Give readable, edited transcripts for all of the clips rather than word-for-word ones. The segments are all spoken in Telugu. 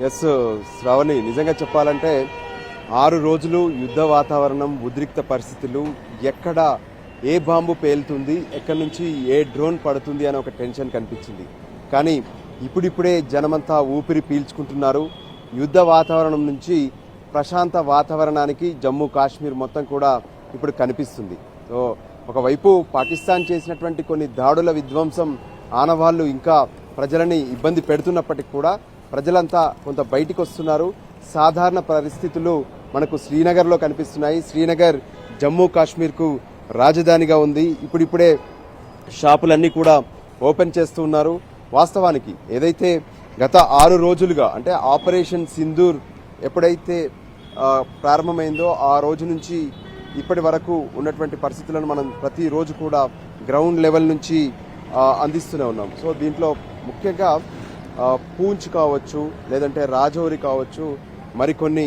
ఎస్ శ్రావణి, నిజంగా చెప్పాలంటే 6 రోజులు యుద్ధ వాతావరణం, ఉద్రిక్త పరిస్థితులు, ఎక్కడ ఏ బాంబు పేలుతుంది, ఎక్కడి నుంచి ఏ డ్రోన్ పడుతుంది అనే ఒక టెన్షన్ కనిపించింది. కానీ ఇప్పుడిప్పుడే జనమంతా ఊపిరి పీల్చుకుంటున్నారు. యుద్ధ వాతావరణం నుంచి ప్రశాంత వాతావరణానికి జమ్మూ కాశ్మీర్ మొత్తం కూడా ఇప్పుడు కనిపిస్తుంది. సో ఒకవైపు పాకిస్తాన్ చేసినటువంటి కొన్ని దాడుల విధ్వంసం ఆనవాళ్లు ఇంకా ప్రజలని ఇబ్బంది పెడుతున్నప్పటికీ కూడా ప్రజలంతా కొంత బయటికి వస్తున్నారు. సాధారణ పరిస్థితులు మనకు శ్రీనగర్లో కనిపిస్తున్నాయి. శ్రీనగర్ జమ్మూ కాశ్మీర్కు రాజధానిగా ఉంది. ఇప్పుడిప్పుడే షాపులన్నీ కూడా ఓపెన్ చేస్తూ ఉన్నారు. వాస్తవానికి ఏదైతే గత 6 రోజులుగా అంటే ఆపరేషన్ సింధూర్ ఎప్పుడైతే ప్రారంభమైందో ఆ రోజు నుంచి ఇప్పటి వరకు ఉన్నటువంటి పరిస్థితులను మనం ప్రతిరోజు కూడా గ్రౌండ్ లెవెల్ నుంచి అందిస్తూనే ఉన్నాం. సో దీంట్లో ముఖ్యంగా పూంచ్ కావచ్చు, లేదంటే రాజౌరి కావచ్చు, మరికొన్ని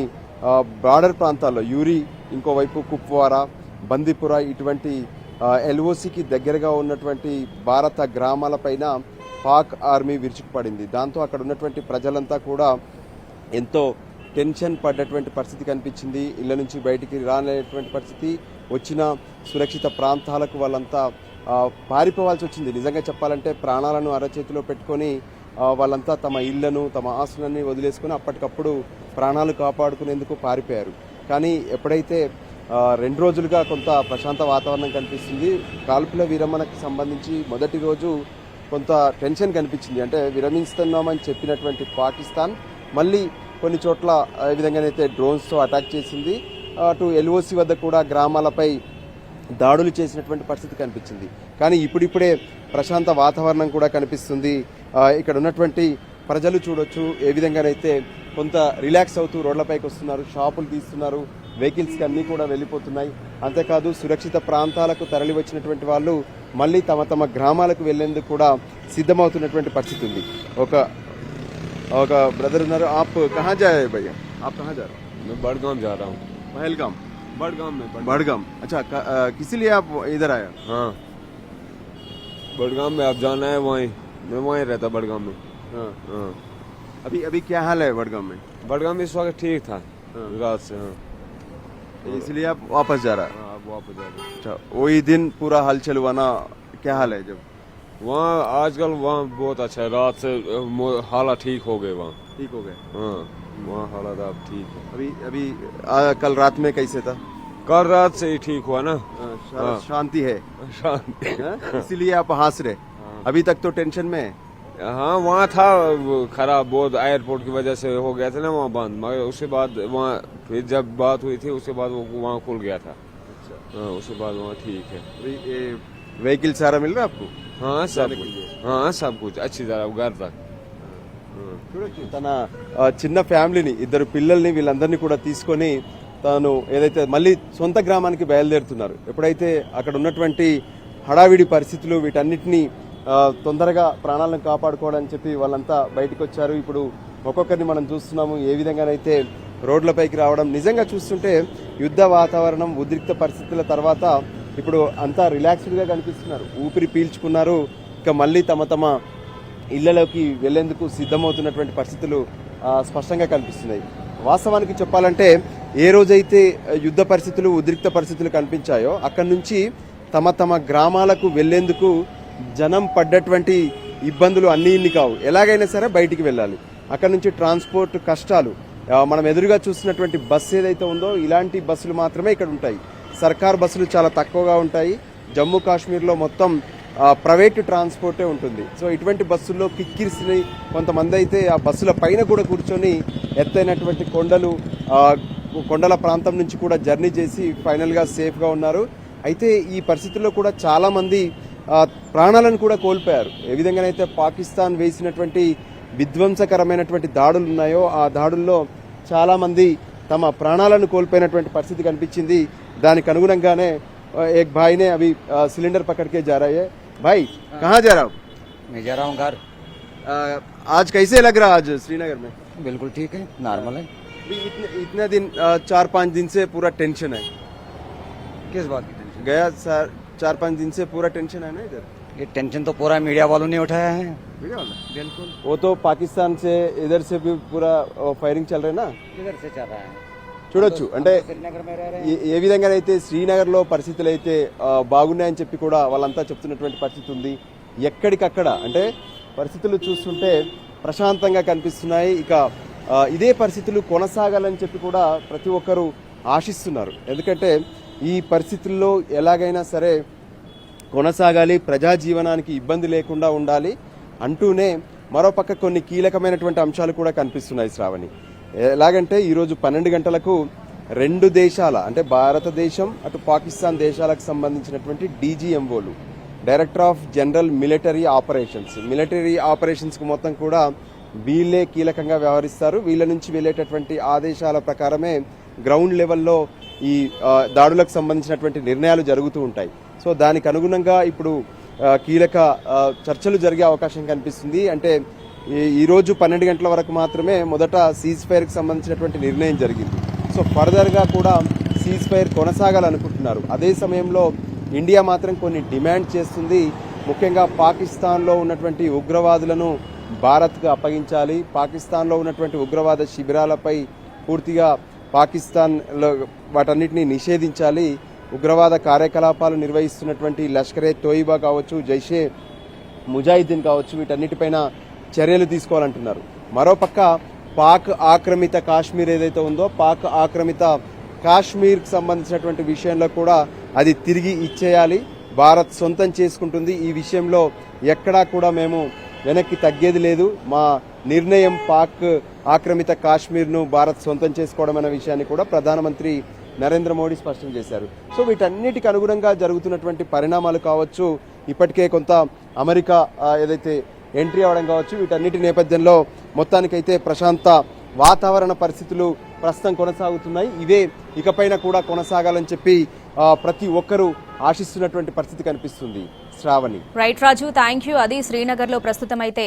బార్డర్ ప్రాంతాల్లో యూరి, ఇంకోవైపు కుప్వారా, బందీపుర ఇటువంటి ఎల్ఓసికి దగ్గరగా ఉన్నటువంటి భారత గ్రామాలపైన పాక్ ఆర్మీ విరుచుకుపడింది. దాంతో అక్కడ ఉన్నటువంటి ప్రజలంతా కూడా ఎంతో టెన్షన్ పడ్డటువంటి పరిస్థితి కనిపించింది. ఇళ్ల నుంచి బయటికి రానేటువంటి పరిస్థితి, వచ్చిన సురక్షిత ప్రాంతాలకు వాళ్ళంతా పారిపోవాల్సి వచ్చింది. నిజంగా చెప్పాలంటే ప్రాణాలను అరచేతిలో పెట్టుకొని వాళ్ళంతా తమ ఇళ్లను, తమ ఆస్తులన్నీ వదిలేసుకొని అప్పటికప్పుడు ప్రాణాలు కాపాడుకునేందుకు పారిపోయారు. కానీ ఎప్పుడైతే 2 రోజులుగా కొంత ప్రశాంత వాతావరణం కనిపిస్తుంది, కాల్పుల విరమణకు సంబంధించి మొదటి రోజు కొంత టెన్షన్ కనిపించింది. అంటే విరమిస్తున్నామని చెప్పినటువంటి పాకిస్తాన్ మళ్ళీ కొన్ని చోట్ల ఏ విధంగానైతే డ్రోన్స్తో అటాక్ చేసింది, అటు ఎల్ఓసి వద్ద కూడా గ్రామాలపై దాడులు చేసినటువంటి పరిస్థితి కనిపించింది. కానీ ఇప్పుడిప్పుడే ప్రశాంత వాతావరణం కూడా కనిపిస్తుంది. ఇక్కడ ఉన్నటువంటి ప్రజలు చూడొచ్చు ఏ విధంగానైతే కొంత రిలాక్స్ అవుతూ రోడ్లపైకి వస్తున్నారు, షాపులు తీస్తున్నారు, వెహికల్స్కి అన్నీ కూడా వెళ్ళిపోతున్నాయి. అంతేకాదు సురక్షిత ప్రాంతాలకు తరలి వచ్చినటువంటి వాళ్ళు మళ్ళీ తమ తమ గ్రామాలకు వెళ్లేందుకు కూడా సిద్ధమవుతున్నటువంటి పరిస్థితి ఉంది. ఒక ब्रदर उन्होंने आप कहाँ जा रहे हैं भैया? आप कहाँ जा रहे हो? मैं बड़गाम जा रहा हूँ। पहलगाम? बड़गाम में बड़गाम। अच्छा, किसी लिए आप इधर आए? हाँ, बड़गाम में आप जाना है, वहीं मैं वहीं रहता बड़गाम में। हाँ। हाँ, अभी क्या हाल है बड़गाम में? बड़गाम में इस वक्त ठीक था रात से। हाँ, इसलिए आप वापस जा रहा है? हाँ, आप वापस जा रहे हैं। अच्छा, वही दिन पूरा हलचल हुआ ना, क्या हाल है जब? वहाँ आजकल वहाँ बहुत अच्छा है, रात से हालात ठीक हो गए वहाँ। ठीक हो गए? हाँ, वहाँ हालात अब ठीक है। अभी कल रात में कैसे था? कल रात से ही ठीक हुआ ना। शांति है? शांति। इसीलिए आप हंस रहे? अभी तक तो टेंशन में है? हाँ, वहाँ था खराब बहुत, एयरपोर्ट की वजह से हो गया था ना वहाँ बंद, मगर उसके बाद वहाँ फिर जब बात हुई थी उसके बाद वो वहाँ खुल गया था। हाँ, उसके बाद वहाँ ठीक है। व्हीकल सारा मिल रहा है आपको? हाँ, सब कुछ। हाँ, सब कुछ अच्छी तरह घर तक। చూడొచ్చు తన చిన్న ఫ్యామిలీని, 2 పిల్లల్ని, వీళ్ళందరినీ కూడా తీసుకొని తాను ఏదైతే మళ్ళీ సొంత గ్రామానికి బయలుదేరుతున్నారు. ఎప్పుడైతే అక్కడ ఉన్నటువంటి హడావిడి పరిస్థితులు వీటన్నిటినీ తొందరగా ప్రాణాలను కాపాడుకోవడానికి చెప్పి వాళ్ళంతా బయటకు వచ్చారు. ఇప్పుడు ఒక్కొక్కరిని మనం చూస్తున్నాము ఏ విధంగానైతే రోడ్లపైకి రావడం. నిజంగా చూస్తుంటే యుద్ధ వాతావరణం, ఉద్రిక్త పరిస్థితుల తర్వాత ఇప్పుడు అంతా రిలాక్స్డ్గా కనిపిస్తున్నారు, ఊపిరి పీల్చుకున్నారు. ఇక మళ్ళీ తమ తమ ఇళ్లలోకి వెళ్లేందుకు సిద్ధమవుతున్నటువంటి పరిస్థితులు స్పష్టంగా కనిపిస్తున్నాయి. వాస్తవానికి చెప్పాలంటే ఏ రోజైతే యుద్ధ పరిస్థితులు, ఉద్రిక్త పరిస్థితులు కనిపించాయో అక్కడి నుంచి తమ తమ గ్రామాలకు వెళ్లేందుకు జనం పడ్డటువంటి ఇబ్బందులు అన్నీ ఇన్ని కావు. ఎలాగైనా సరే బయటికి వెళ్ళాలి. అక్కడి నుంచి ట్రాన్స్పోర్ట్ కష్టాలు, మనం ఎదురుగా చూస్తున్నటువంటి బస్సు ఏదైతే ఉందో ఇలాంటి బస్సులు మాత్రమే ఇక్కడ ఉంటాయి. సర్కార్ బస్సులు చాలా తక్కువగా ఉంటాయి. జమ్మూ కాశ్మీర్లో మొత్తం ప్రైవేట్ ట్రాన్స్పోర్టే ఉంటుంది. సో ఇటువంటి బస్సుల్లో కిక్కిరిసిని కొంతమంది అయితే ఆ బస్సుల పైన కూడా కూర్చొని ఎత్తైనటువంటి కొండల ప్రాంతం నుంచి కూడా జర్నీ చేసి ఫైనల్గా సేఫ్గా ఉన్నారు. అయితే ఈ పరిస్థితుల్లో కూడా చాలామంది ప్రాణాలను కూడా కోల్పోయారు. ఏ విధంగానైతే పాకిస్తాన్ వేసినటువంటి విధ్వంసకరమైనటువంటి దాడులు ఉన్నాయో ఆ దాడుల్లో చాలామంది తమ ప్రాణాలను కోల్పోయినటువంటి పరిస్థితి కనిపించింది. దానికి అనుగుణంగానే एक भाई ने अभी सिलेंडर पकड़ के जा रहा है। भाई कहाँ जा रहा हो? मैं जा रहा हूँ घर। आज कैसे लग रहा आज श्रीनगर में? बिल्कुल ठीक है, नॉर्मल है। इतने दिन 4-5 दिन से पूरा टेंशन है। किस बात की टेंशन? गया सर 4-5 दिन से पूरा टेंशन है ना इधर। ये टेंशन तो पूरा मीडिया वालों ने उठाया है। बिल्कुल वो तो पाकिस्तान से इधर से भी पूरा फायरिंग चल रहे ना इधर से चल रहा है చూడొచ్చు అంటే श्रीनगर में रह रहे ఏ విధంగా అయితే శ్రీనగర్లో పరిస్థితులు అయితే బాగున్నాయని చెప్పి కూడా వాళ్ళంతా చెప్తున్నటువంటి పరిస్థితి ఉంది. ఎక్కడికక్కడ అంటే పరిస్థితులు చూస్తుంటే ప్రశాంతంగా కనిపిస్తున్నాయి. ఇక ఇదే పరిస్థితులు కొనసాగాలని చెప్పి కూడా ప్రతి ఒక్కరూ ఆశిస్తున్నారు. ఎందుకంటే ఈ పరిస్థితుల్లో ఎలాగైనా సరే కొనసాగాలి, ప్రజా జీవనానికి ఇబ్బంది లేకుండా ఉండాలి అంటూనే మరోపక్క కొన్ని కీలకమైనటువంటి అంశాలు కూడా కనిపిస్తున్నాయి శ్రావణి. ఎలాగంటే ఈరోజు 12 గంటలకు రెండు దేశాల అంటే భారతదేశం అటు పాకిస్తాన్ దేశాలకు సంబంధించినటువంటి డీజీఎంఓలు, డైరెక్టర్ ఆఫ్ జనరల్ మిలిటరీ ఆపరేషన్స్కి మొత్తం కూడా వీళ్ళే కీలకంగా వ్యవహరిస్తారు. వీళ్ళ నుంచి వెళ్ళేటటువంటి ఆదేశాల ప్రకారమే గ్రౌండ్ లెవెల్లో ఈ దాడులకు సంబంధించినటువంటి నిర్ణయాలు జరుగుతూ ఉంటాయి. సో దానికి అనుగుణంగా ఇప్పుడు కీలక చర్చలు జరిగే అవకాశం కనిపిస్తుంది. అంటే ఈరోజు 12 గంటల వరకు మాత్రమే మొదట సీజ్ ఫైర్కి సంబంధించినటువంటి నిర్ణయం జరిగింది. సో ఫర్దర్గా కూడా సీజ్ ఫైర్ కొనసాగాలనుకుంటున్నారు. అదే సమయంలో ఇండియా మాత్రం కొన్ని డిమాండ్ చేస్తుంది. ముఖ్యంగా పాకిస్తాన్లో ఉన్నటువంటి ఉగ్రవాదులను భారత్కు అప్పగించాలి, పాకిస్తాన్లో ఉన్నటువంటి ఉగ్రవాద శిబిరాలపై పూర్తిగా పాకిస్తాన్లో వాటన్నిటిని నిషేధించాలి, ఉగ్రవాద కార్యకలాపాలు నిర్వహిస్తున్నటువంటి లష్కరే తోయిబా కావచ్చు, జైషే ముజాహిద్దీన్ కావచ్చు, వీటన్నిటిపైన చర్యలు తీసుకోవాలంటున్నారు. మరోపక్క పాక్ ఆక్రమిత కాశ్మీర్ ఏదైతే ఉందో పాక్ ఆక్రమిత కాశ్మీర్కి సంబంధించినటువంటి విషయంలో కూడా అది తిరిగి ఇచ్చేయాలి, భారత్ సొంతం చేసుకుంటుంది, ఈ విషయంలో ఎక్కడా కూడా మేము వెనక్కి తగ్గేది లేదు, మా నిర్ణయం పాక్ ఆక్రమిత కాశ్మీర్ను భారత్ సొంతం చేసుకోవడం అనే విషయాన్ని కూడా ప్రధానమంత్రి నరేంద్ర మోడీ స్పష్టం చేశారు. సో వీటన్నిటికి అనుగుణంగా జరుగుతున్నటువంటి పరిణామాలు కావచ్చు, ఇప్పటికే కొంత అమెరికా ఏదైతే ఎంట్రీ అవ్వడం కావచ్చు, వీటన్నిటి నేపథ్యంలో మొత్తానికైతే ప్రశాంత వాతావరణ పరిస్థితులు ప్రస్తుతం కొనసాగుతున్నాయి. ఇవే ఇకపైన కూడా కొనసాగాలని చెప్పి ప్రతి ఒక్కరూ ఆశిస్తున్నటువంటి పరిస్థితి కనిపిస్తుంది. Sravani. Right Raju, thank you. అది శ్రీనగర్లో ప్రస్తుతం అయితే